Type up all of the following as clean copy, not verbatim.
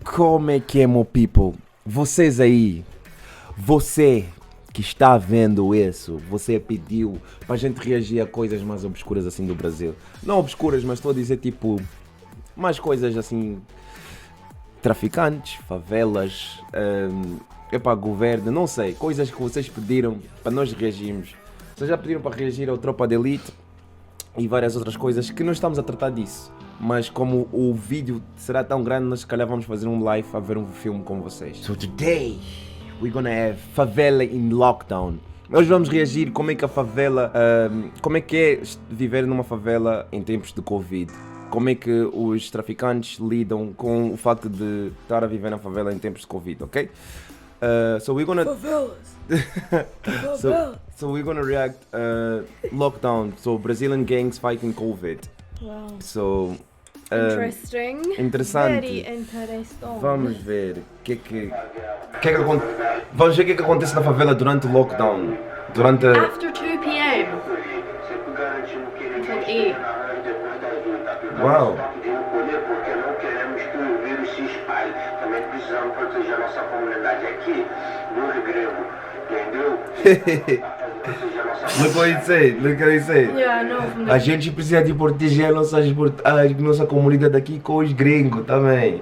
Como é que é, meu people? Vocês aí, você que está vendo isso, você pediu para a gente reagir a coisas mais obscuras assim do Brasil. Não obscuras, mas estou a dizer tipo, mais coisas assim, traficantes, favelas, governo, não sei, coisas que vocês pediram para nós reagirmos. Vocês já pediram para reagir ao Tropa de Elite e várias outras coisas que não estamos a tratar disso. Mas como o vídeo será tão grande, nós se calhar vamos fazer um live a ver um filme com vocês. So today, we're gonna have Favela in Lockdown. Nós vamos reagir como é que a favela, como é que é viver numa favela em tempos de Covid. Como é que os traficantes lidam com o facto de estar a viver na favela em tempos de Covid, ok? So we're gonna... so we're gonna react lockdown, so Brazilian gangs fighting COVID. Wow. So Interesting. interessante. Very interesting. Vamos ver vamos ver o que acontece na favela durante o lockdown. Durante After 2 p.m. until 8. Uau. Porque não queremos que o vírus se espalhe. Também precisamos proteger a nossa comunidade aqui dos gregos, entendeu? Look what he said, look what he said. Yeah, I know from the A gente precisa de proteger a nossa comunidade aqui com os gringos também.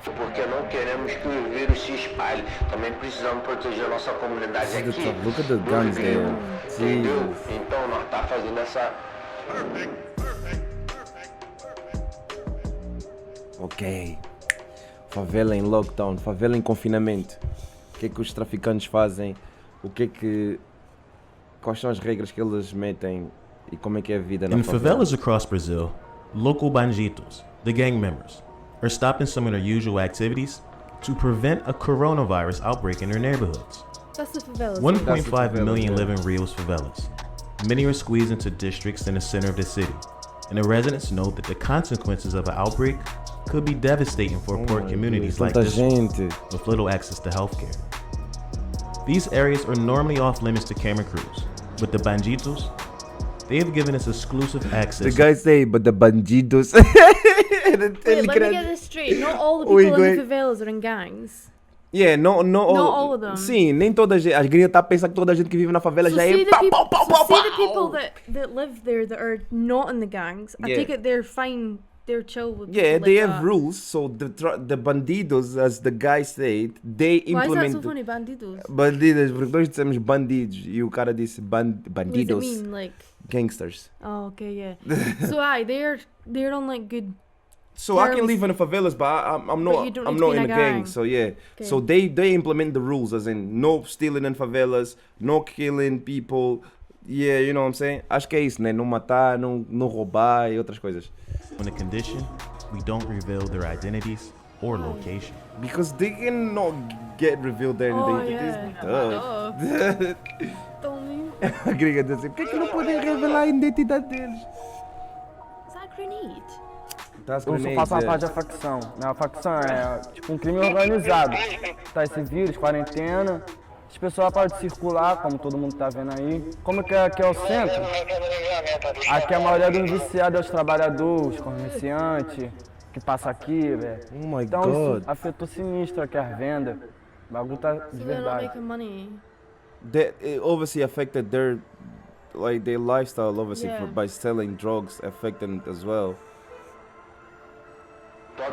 Porque não queremos que o vírus se espalhe. Também precisamos proteger a nossa comunidade aqui. Look at the guns there. Entendeu? Jesus. Então nós tá fazendo essa... Ok. Favela em lockdown, favela em confinamento. O que é que os traficantes fazem? Quais são as regras que eles metem e como é que é a vida na In favela? favelas across Brazil, local banditos, the gang members, are stopping some of their usual activities to prevent a coronavirus outbreak in their neighborhoods. That's the favelas. 1.5 favelas, million yeah. live in Rio's favelas. Many are squeezed into districts in the center of the city, and the residents know that the consequences of an outbreak could be devastating for poor communities like Tanta this one, gente. with little access to healthcare. These areas are normally off limits to camera crews, but the banditos, they have given us exclusive The access. guys say, but the bandidos. Wait, let me get this straight. Not all the people Wait, in the favelas are in gangs. Yeah, no all of them. Sim, nem toda a gente. As gringas tá pensando que toda a gente que vive na favela So já see é the pau, people, pau, pau, so pau, see the pau. people that live there that are not in the gangs. I Yeah. take it they're fine. They're chill with Yeah, people they like have that. rules. So the bandidos, as the guy said, they Why is that implement. so funny, bandidos? Bandidos, porque nós dissemos bandidos e o cara disse What does it bandidos, mean? Like, gangsters. oh, okay, yeah. So they're on like good. So I can Terms. live in the favelas, but I'm But not. you don't I'm need to not be in in a a gang. gang. So yeah. Okay. So they implement the rules, as in no stealing in favelas, no killing people. Yeah, you know what I'm saying? Acho que é isso, né? Não matar, não roubar e outras coisas. On the condition, we don't reveal their identities or location. Because they cannot get revealed their Oh, identities. yeah. Duh. Tell me. A gringa diz assim, por que não podem revelar a identidade deles? Is that a grenade? Tá, Eu sou faço parte da facção. Né? A facção é tipo um crime organizado. Tá esse vírus, quarentena. As pessoas podem circular, como todo mundo tá vendo aí. Como que aqui é o centro? Aqui a maioria dos viciados é os trabalhadores, comerciantes, que passa aqui, velho. Oh my Então God. isso afetou sinistro aqui as vendas. O bagulho tá de So they're not verdade. making money. That it obviously affected their lifestyle, obviously, Yeah. by selling drugs, affecting it as well.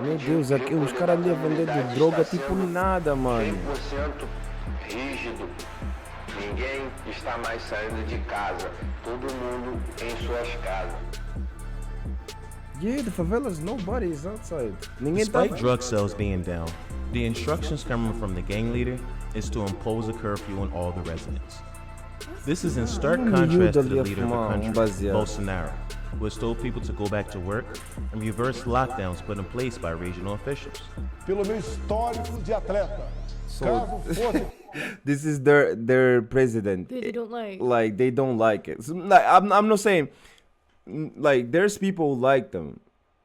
Meu Deus, aqui, os caras ali a vender de droga tipo nada, mano. 100% rígido. Ninguém está mais saindo de casa. Todo mundo em suas casas. Yeah, the favelas, nobody is outside. Ninguém tá... Despite drug sales being down, the instructions coming from the gang leader is to impose a curfew on all the residents. This is in stark contrast to the leader of the country, Bolsonaro, who has told people to go back to work and reverse lockdowns put in place by regional officials. Pelo meu histórico de atleta. So, Caso fosse this is their president. They don't like. Like, they don't like it. So, like, I'm not saying, like, there's people who like them,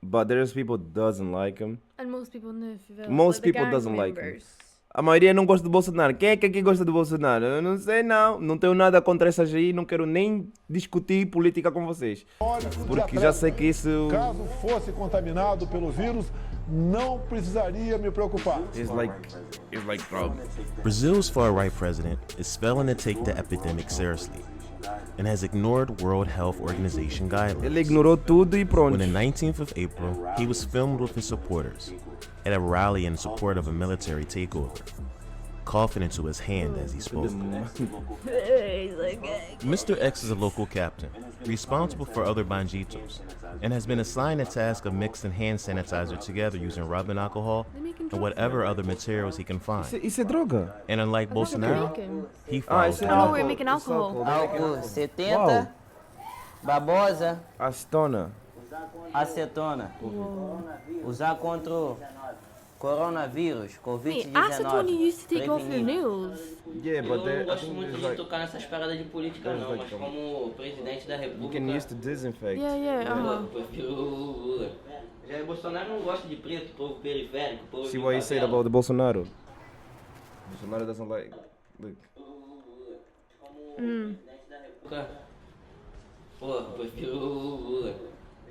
but there's people doesn't like him. And most people in the favela, Most like the people gang doesn't like him. members. A maioria não gosta do Bolsonaro. Quem é que aqui gosta do Bolsonaro? Eu não sei não. Não tenho nada contra essas aí. Não quero nem discutir política com vocês. Histórico de Porque atleta. já sei que isso... Caso fosse contaminado pelo vírus, não precisaria me preocupar. It's like trouble. Brazil's far-right president is failing to take the epidemic seriously and has ignored World Health Organization guidelines. Ele ignorou tudo e pronto. When the 19th of April, he was filmed with his supporters at a rally in support of a military takeover, coughing into his hand as he spoke. Mr. X is a local captain, responsible for other banditos, and has been assigned the task of mixing hand sanitizer together using rubbing alcohol and whatever other materials he can find. Isso é droga. And unlike Bolsonaro, Making. he follows isso é Oh no, álcool. we're making alcohol. Álcool 70, Uau. babosa, Acetona. acetona. Usar contra o coronavírus, Wait, acetone you Covid-19. used to take off your nails. Yeah, Eu but não I gosto think muito there's de like... tocar nessas paradas de política não, mas como presidente da You república, can use to disinfect. Yeah, eu prefiro o Lula. Já o Bolsonaro não gosta de preto, povo periférico, povo See de what you said favela. about the Bolsonaro. Bolsonaro doesn't like... Look. Pô, eu prefiro o Lula.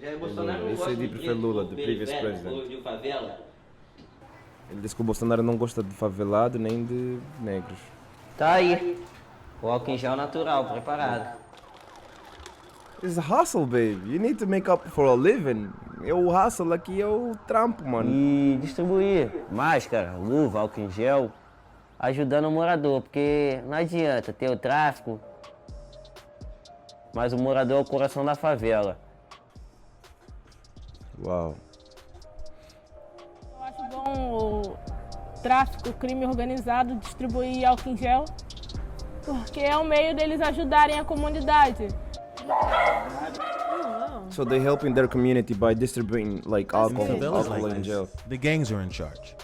Já o Bolsonaro não Esse gosta aí de prefere preto, Lula, povo the previous periférico, president. povo de favela. Ele disse que o Bolsonaro não gosta de favelado nem de negros. Tá aí. O álcool em gel natural, preparado. It's a hustle, baby. You need to make up for a living. O hustle aqui é o trampo, mano. E distribuir máscara, luva, álcool em gel, ajudando o morador, porque não adianta ter o tráfico, mas o morador é o coração da favela. Uau. Eu acho bom o tráfico, o crime organizado distribuir álcool em gel, porque é um meio deles ajudarem a comunidade. So they're helping their community by distributing like alcohol, In favelas alcohol like and this, gel. the gangs are in charge.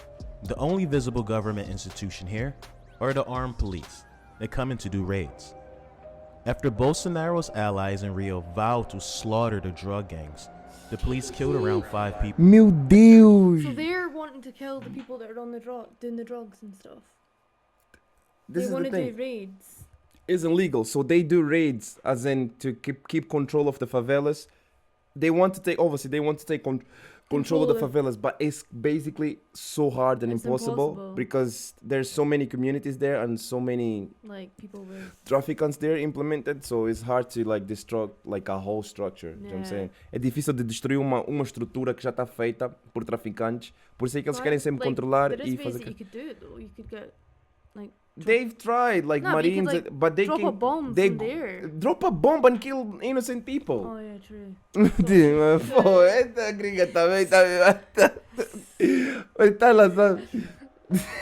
The only visible government institution here are the armed police that come in to do raids. After Bolsonaro's allies in Rio vowed to slaughter the drug gangs, the police killed around 5 people. Meu Deus! So they're wanting to kill the people that are on the doing the drugs and stuff. This They is want the to do thing. raids. It's illegal, so they do raids, as in to keep control of the favelas. They want to take, obviously, they want to take control of the favelas, but it's basically so hard and It's impossible impossible. because there's so many communities there and so many Like people with. traffickants there implemented, so it's hard to like destroy like a whole structure. You know what I'm Yeah. saying? É difícil de destruir uma estrutura que já está feita por traficantes, por isso é que eles But, querem sempre like, controlar there e is ways fazer. that you could do it though. You could get like. They've tried, like No, but you could, Marines, like, but they drop can a bomb they from there. drop a bomb and kill innocent people. Oh yeah, true. Pô, esta gringa também tá lançando.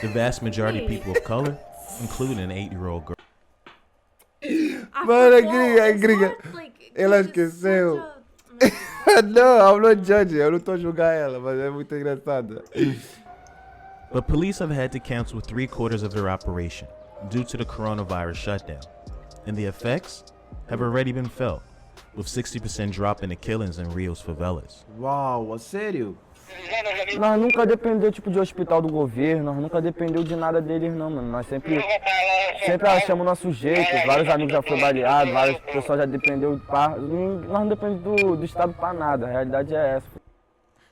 The vast majority of people of color, including an 8-year-old girl. Mano, Well, it's gringa. hard, like, Ela it's just esqueceu. such a- Não, I'm not judging, eu não tô a julgar ela, mas é muito engraçada. But police have had to cancel 3/4 of their operation due to the coronavirus shutdown, and the effects have already been felt, with 60% drop in the killings in Rio's favelas. Uau, a sério? Nós nunca dependeu tipo de hospital do governo, nós nunca dependeu de nada deles não, mano. Nós sempre achamos nosso jeito, vários amigos já foram baleados, vários pessoas já dependeu de nós não dependemos do Estado pra nada, a realidade é essa.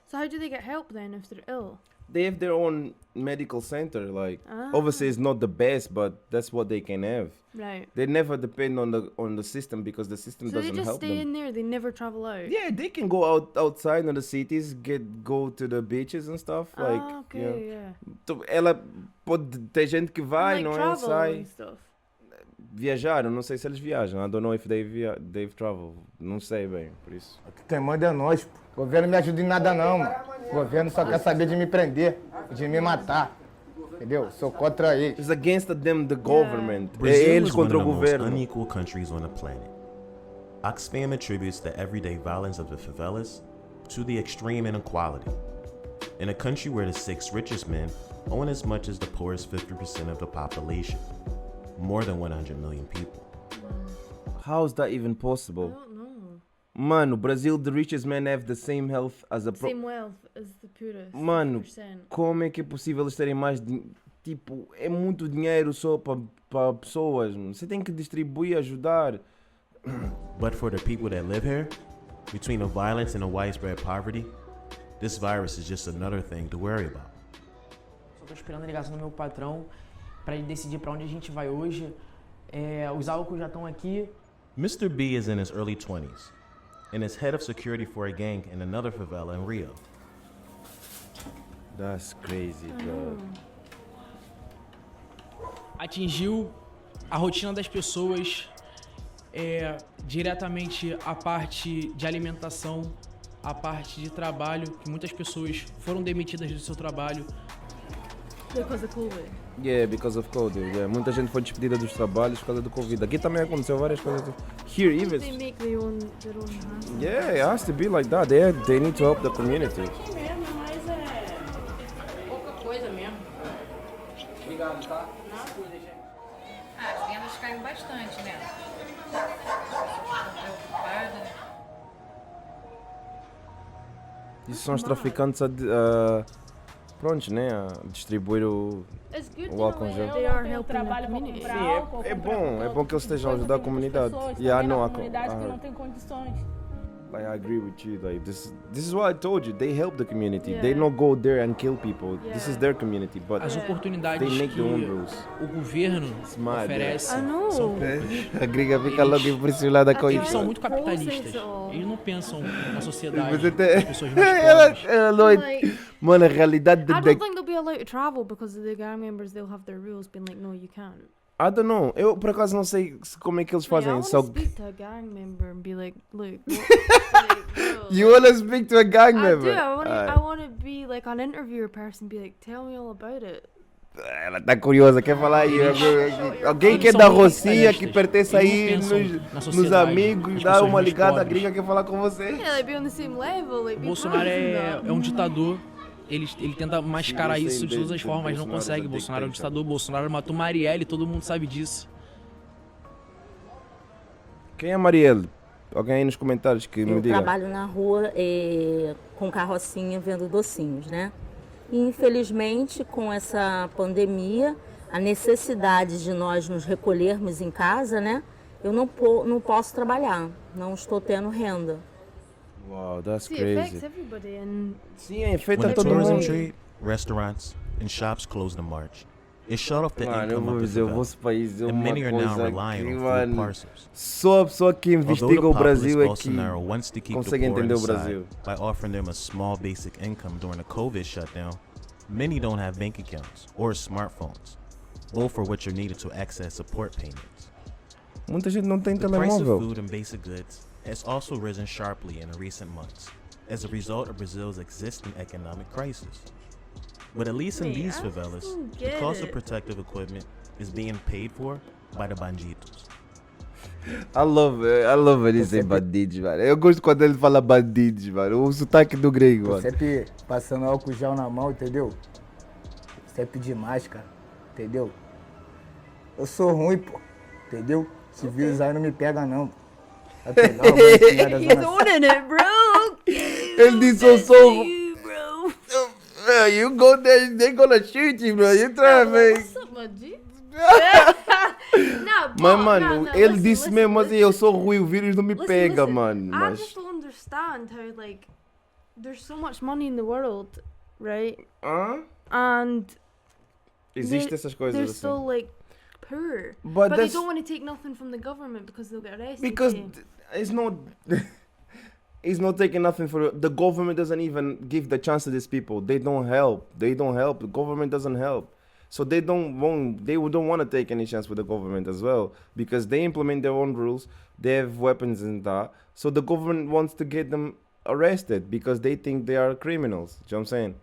So how do they get help then if they're ill? They have their own medical center, like Ah. obviously it's not the best, but that's what they can have. Right. They never depend on the system because the system So they doesn't just help stay them. in there. They never travel out. Yeah, they can go outside in the cities, go to the beaches and stuff. Like, Ah, okay, you know. yeah. Ela pode ter gente que vai, And, não like é? travel Sai. and stuff. Viajaram, não sei se eles viajam. I don't know if they've traveled. Não sei bem, por isso. Quem manda é nós, pô. O governo não me ajuda em nada não, mano. O governo só quer saber de me prender, de me matar. Entendeu? Sou contra eles. It's against them, the government. É Brazil eles is one contra of o the most governo. unequal countries on the planet. Oxfam attributes the everyday violence of the favelas to the extreme inequality. In a country where the 6 richest men own as much as the poorest 50% of the population, more than 100 million people. How is that even I possible? don't know. Mano, Brazil, the richest men have the same health as a... Same wealth as the poorest. Mano, 100%. como é que é possível eles terem mais... Tipo, é muito dinheiro só para pessoas. Mano. Você tem que distribuir, ajudar. But for the people that live here, between the violence and the widespread poverty, this virus is just another thing to worry about. Só tô esperando a ligação do meu patrão para ele decidir para onde a gente vai hoje. Os álcool já estão aqui. Mr. B is in his early 20s and is head of security for a gang in another favela in Rio. That's crazy, bro. Atingiu a rotina das pessoas, diretamente a parte de alimentação, a parte de trabalho, que muitas pessoas foram demitidas do seu trabalho. Because of COVID. Yeah, because of COVID. Yeah. Muita gente foi despedida dos trabalhos por causa do Covid. Aqui também aconteceu várias coisas. Here, even. They make their own house. Yeah, it has to be like that. They need to help the community. Mas pouca coisa mesmo. Obrigado, tá? As vendas caíram bastante, né? Isso são os traficantes prontos, né? A distribuir o álcool em gel. They are helping the Trabalho para community. comprar Sim, álcool. é bom que eles estejam a ajudar a comunidade. Yeah, não, comunidades que não têm condições. Like, I agree with you. Like this is what I told you. They help the community. Yeah. They don't go there and kill people. This is their community, but As oportunidades they make que their own rules. o governo Smart, oferece I know. são poucas. A gringa fica logo impressionada com Eles isso. são muito capitalistas. Eles não pensam na sociedade, Mas até- nas pessoas mais pobres. ela não Like, Mano, a realidade I da... don't think they'll be allowed to travel because of the gang members. They'll have their rules being like, no, you can't. I don't know. Eu, por acaso, não sei como é que eles Like, I fazem. want Só... to speak to a gang member and be like, look, like, bro, You wanna speak to a gang I member? do. I Alright. want to be like an interviewer person. Be like, tell me all about it. Ela tá curiosa, quer falar aí. Alguém Eles que é são da muito Rocinha, que capitalistas. pertence Eles aí não pensam na nos sociedade, amigos, nas dá pessoas uma mais ligada, a pobres. gringa quer falar com você. Yeah, like be on the same level. Like, O be Bolsonaro friends and é um ditador. Ele tenta mascarar Sim, eu isso sei de todas as dele, formas, mas não Bolsonaro consegue. é Bolsonaro é um dictator. ditador. Bolsonaro matou Marielle, todo mundo sabe disso. Quem é Marielle? Alguém aí nos comentários que me Eu diga. trabalho na rua com carrocinha vendo docinhos, né? E infelizmente com essa pandemia, a necessidade de nós nos recolhermos em casa, né? Eu não posso trabalhar, não estou tendo renda. Wow, that's See, it affects crazy. everybody. And Sim, afeta When the todo tourism mundo. trade, restaurants, and shops closed in March, it shut off the Mano, eu income vou of the dizer, o favela, vosso país é and uma many are now coisa relying que, on food mano, parcels. só a pessoa que Although investiga the o populist Brasil é que Bolsonaro wants to keep the consegue poor entender o inside Brasil. by offering them a small basic income during the COVID shutdown, many don't have bank accounts or smartphones, both for which are needed to access support payments. Muita gente não tem The price of telemóvel. food and basic goods has also risen sharply in recent months as a result of Brazil's existing economic crisis. But at least in Wait, these I favelas, don't the get cost of it. protective equipment is being paid for by the banditos. I love ele dizer bandidos, mano. Eu gosto quando ele fala bandidos, mano. O sotaque do grego, Tô mano. sempre passando álcool gel na mão, entendeu? Sempre de máscara, entendeu? Eu sou ruim, pô, entendeu? Esse vírus aí não me pega, não. Vai pegar uma filha da he's zona owning it, bro. Ele disse eu sou... You go there, they gonna shoot you, bro. You try, man. What's up, my G? Nah, Mas, but- mano, nah, ele listen, disse listen, mesmo assim, listen. eu sou ruim, o vírus não me Listen, pega, listen. mano. I Mas... just don't understand how, like, there's so much money in the world, right? Hã? And Existem they're- essas coisas they're assim. still, like, poor. But But they that's- don't want to take nothing from the government because they'll get arrested. Because yeah. it's not... It's not taking nothing for... The government doesn't even give the chance to these people. They don't help. They don't help. The government doesn't help. So they don't want to take any chance with the government as well. Because they implement their own rules. They have weapons and that. So the government wants to get them arrested because they think they are criminals. Do you know what I'm saying?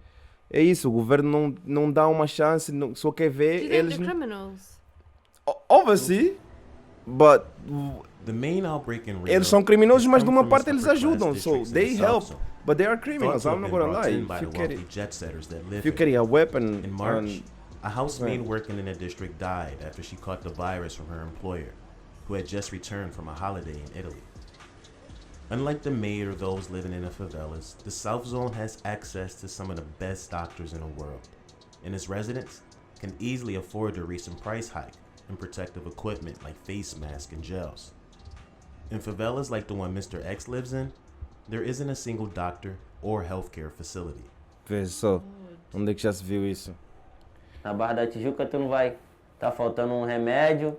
É isso, o governo não dá uma chance, só quer Do ver you think eles... they're criminals? Obviously, but... The main outbreak in Rio Eles são criminosos, mas de come uma from parte eles upper-class ajudam. So districts in they the help. South Zone, But they are thought criminals, to have I'm not been gonna brought lie. in by If the you wealthy carry, jet setters that live if you here. carry a weapon... In March, and- a housemaid Right. working in the district died after she caught the virus from her employer, who had just returned from a holiday in Italy. Unlike the Made or those living in the favelas, the South Zone has access to some of the best doctors in the world, and its residents can easily afford the recent price hike in protective equipment like face masks and gels. In favelas like the one Mr. X lives in, there isn't a single doctor or healthcare facility. Vê só, onde é que já se viu isso? Na Barra da Tijuca tu não vai. Tá faltando um remédio.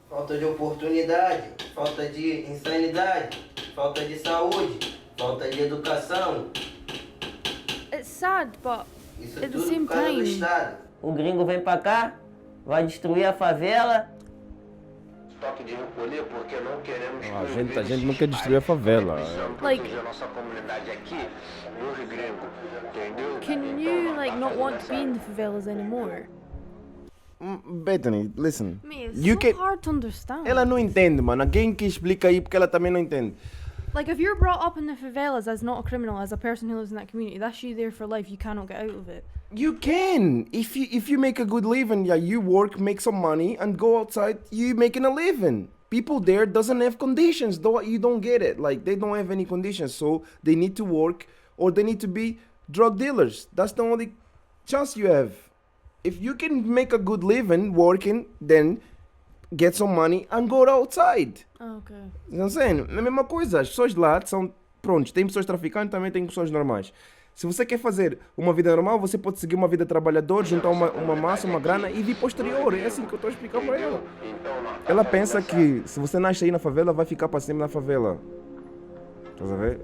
Falta de oportunidade, falta de insanidade, falta de saúde, falta de educação. It's sad, but Isso at the tudo same por causa do time, Estado. O gringo vem pra cá, vai destruir a favela. Toque de recolher porque não queremos A gente não quer destruir a favela. Like, a nossa comunidade aqui no Rio Grande, entendeu? can you like not want to be in the favelas anymore? Bethany, listen. Me, it's You so can... hard to understand. Ela não entende, mano. Alguém que explica aí porque ela também não entende. Like, if you're brought up in the favelas as not a criminal, as a person who lives in that community, that's you there for life. You cannot get out of it. You can. If you make a good living, yeah, you work, make some money, and go outside, you making a living. People there doesn't have conditions. Though you don't get it. Like, they don't have any conditions, so they need to work or they need to be drug dealers. That's the only chance you have. If you can make a good living working, then get some money and go outside. Okay. Não sei, é a mesma coisa. As pessoas de lá são, prontos, tem pessoas traficantes, também tem pessoas normais. Se você quer fazer uma vida normal, você pode seguir uma vida trabalhadora, juntar uma massa, uma grana e vir posterior. É assim que eu estou a explicar para ela. Ela pensa que se você nasce aí na favela, vai ficar para sempre na favela. Estás a ver?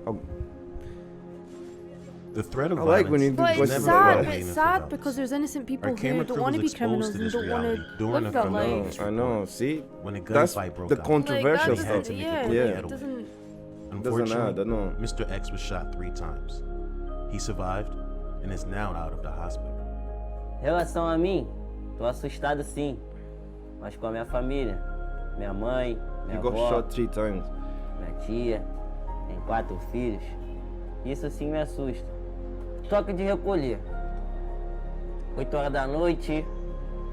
The threat of I like when you violence do But is it's never sad. far away in It's the sad favelas. because there's innocent people Our who camera don't crew want to was be criminals exposed to and this don't want reality to during live the that life. favelas I know, see? when a That's gunfight broke the out. controversial Like, stuff. that Yeah. doesn't, Yeah. it doesn't. Unfortunately, nada, no. Mr. X was shot 3 times. He survived and is now out of the hospital. Em relação a mim, tô assustado sim. Mas com a minha família, minha mãe, minha You got avó, shot 3 times. minha tia, tem 4 filhos. Isso sim me assusta. Toque de recolher. 8 horas da noite,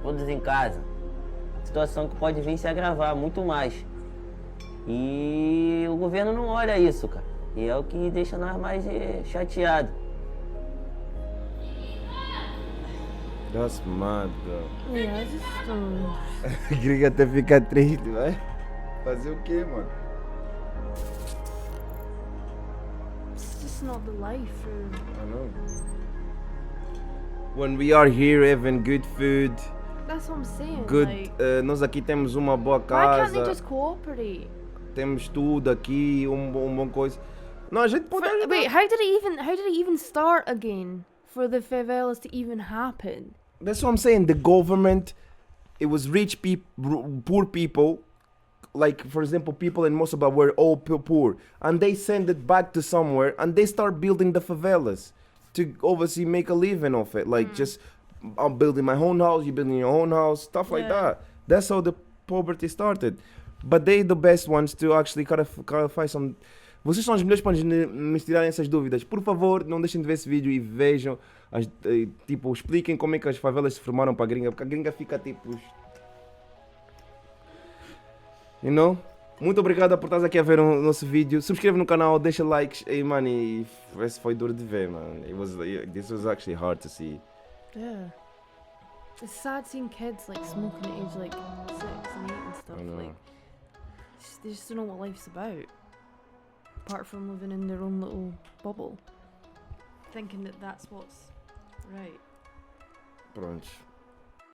todos em casa. Situação que pode vir se agravar muito mais. E o governo não olha isso, cara. E é o que deixa nós mais chateados. That's mad, girl. Yeah, I just. Gringa até fica triste, vai. Fazer o quê, mano? It's just not the life. I know. When we are here having good food, That's what I'm saying. good, Like, nós aqui temos uma boa why can't they casa, just cooperate? temos tudo aqui, bom coisa. Não, a gente pode ajudar. Wait, how did it even start again for the favelas to even happen? That's what I'm saying. The government, it was rich people, poor people, like for example, people in Mosaba were all poor, and they send it back to somewhere, and they start building the favelas to obviously make a living of it. Like just, I'm building my own house, you building your own house, stuff like that. That's how the poverty started. But they the best ones to actually clarify some. Vocês são os melhores para me tirarem essas dúvidas. Por favor, não deixem de ver esse vídeo e vejam, tipo, expliquem como é que as favelas se formaram para a gringa, porque a gringa fica tipo... You know? Muito obrigado por estar aqui a ver o nosso vídeo. Subscreva no canal, deixa likes. E, mano, esse foi duro de ver, mano. This was actually hard to see. Yeah. It's sad seeing kids like smoking at age like 6 and 8 and stuff. I know. Like, they just don't know what life's about. Apart from living in their own little bubble. Thinking that that's what's right. Pronto.